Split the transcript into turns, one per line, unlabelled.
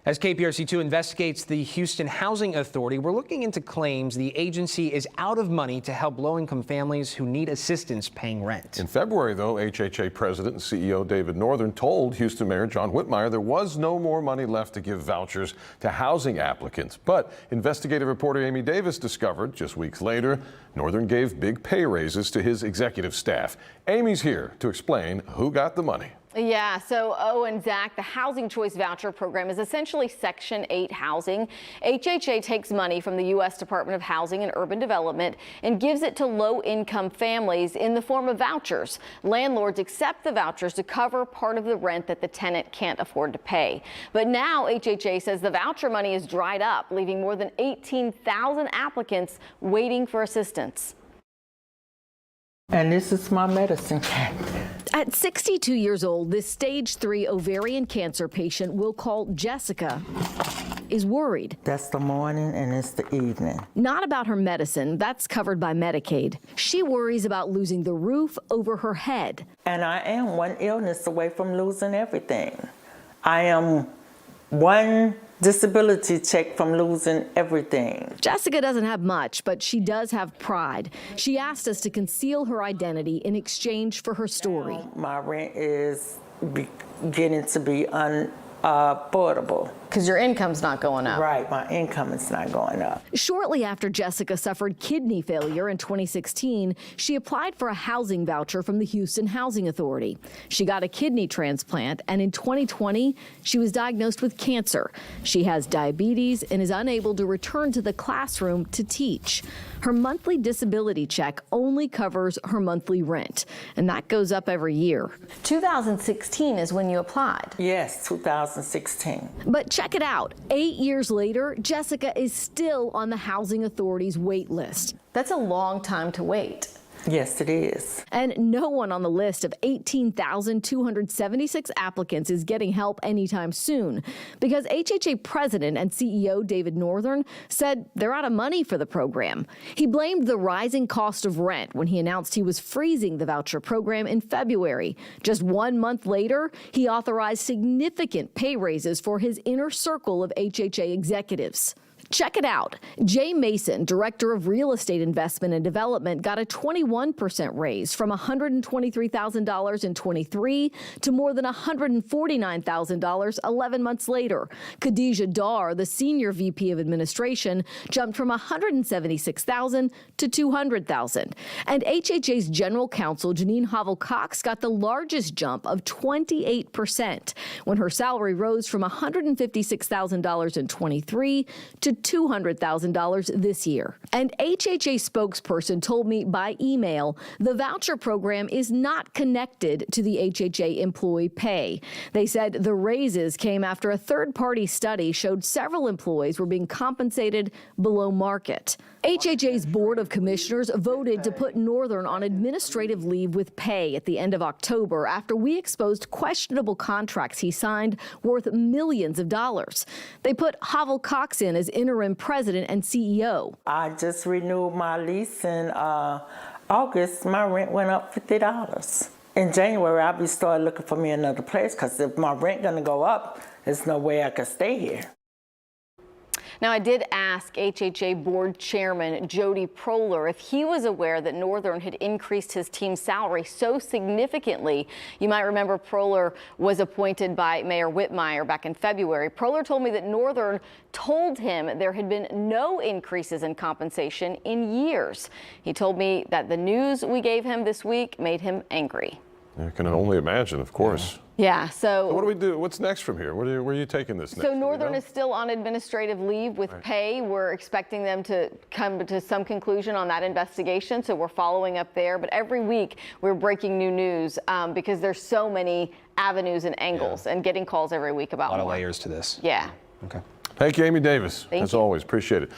As KPRC2 investigates the Houston Housing Authority, we're looking into claims the agency is out of money to help low-income families who need assistance paying rent.
In February, though, HHA President and CEO David Northern told Houston Mayor John Whitmire there was no more money left to give vouchers to housing applicants. But investigative reporter Amy Davis discovered just weeks later, Northern gave big pay raises to his executive staff. Amy's here to explain who got the money.
Yeah, so and Zach, the Housing Choice Voucher Program is essentially Section 8 housing. HHA takes money from the U.S. Department of Housing and Urban Development and gives it to low-income families in the form of vouchers. Landlords accept the vouchers to cover part of the rent that the tenant can't afford to pay. But now HHA says the voucher money is dried up, leaving more than 18,000 applicants waiting for assistance.
And this is my medicine.
At 62 years old, this stage 3 ovarian cancer patient we'll call Jessica is worried.
That's the morning and it's the evening.
Not about her medicine, that's covered by Medicaid. She worries about losing the roof over her head.
And I am one illness away from losing everything. I am one disability check from losing everything.
Jessica doesn't have much, but she does have pride. She asked us to conceal her identity in exchange for her story.
My rent is beginning to be unaffordable.
Because your income's not going up.
Right, my income is not going up.
Shortly after Jessica suffered kidney failure in 2016, she applied for a housing voucher from the Houston Housing Authority. She got a kidney transplant, and in 2020, she was diagnosed with cancer. She has diabetes and is unable to return to the classroom to teach. Her monthly disability check only covers her monthly rent, and that goes up every year.
2016 is when you applied.
Yes, 2016.
But check it out. 8 years later, Jessica is still on the Housing Authority's wait list.
That's a long time to wait.
Yes, it is.
And no one on the list of 18,276 applicants is getting help anytime soon because HHA President and CEO David Northern said they're out of money for the program. He blamed the rising cost of rent when he announced he was freezing the voucher program in February. Just 1 month later, he authorized significant pay raises for his inner circle of HHA executives. Check it out. Jay Mason, Director of Real Estate Investment and Development, got a 21% raise from $123,000 in 23 to more than $149,000 11 months later. Khadijah Dar, the Senior VP of Administration, jumped from $176,000 to $200,000. And HHA's General Counsel, Janine Havel-Cox, got the largest jump of 28% when her salary rose from $156,000 in 23 to $200,000 this year. And HHA spokesperson told me by email the voucher program is not connected to the HHA employee pay. They said the raises came after a third-party study showed several employees were being compensated below market. HHA's Board of Commissioners voted to put Northern on administrative leave with pay at the end of October after we exposed questionable contracts he signed worth millions of dollars. They put Havel-Cox in as interim president and CEO.
I just renewed my lease in August. My rent went up $50. In January, I'll be starting looking for me another place because if my rent gonna go up, there's no way I could stay here.
Now, I did ask HHA Board Chairman Jody Proler if he was aware that Northern had increased his team's salary so significantly. You might remember Proler was appointed by Mayor Whitmire back in February. Proler told me that Northern told him there had been no increases in compensation in years. He told me that the news we gave him this week made him angry.
I can only imagine, of course.
Yeah, so
what do we do? What's next from here? Where are you taking this next?
So Northern is still on administrative leave with pay. We're expecting them to come to some conclusion on that investigation, so we're following up there. But every week we're breaking new news because there's so many avenues and angles and getting calls every week about
a lot of layers to this.
Yeah.
Okay.
Thank you, Amy Davis.
Thank
as
you.
always, appreciate it.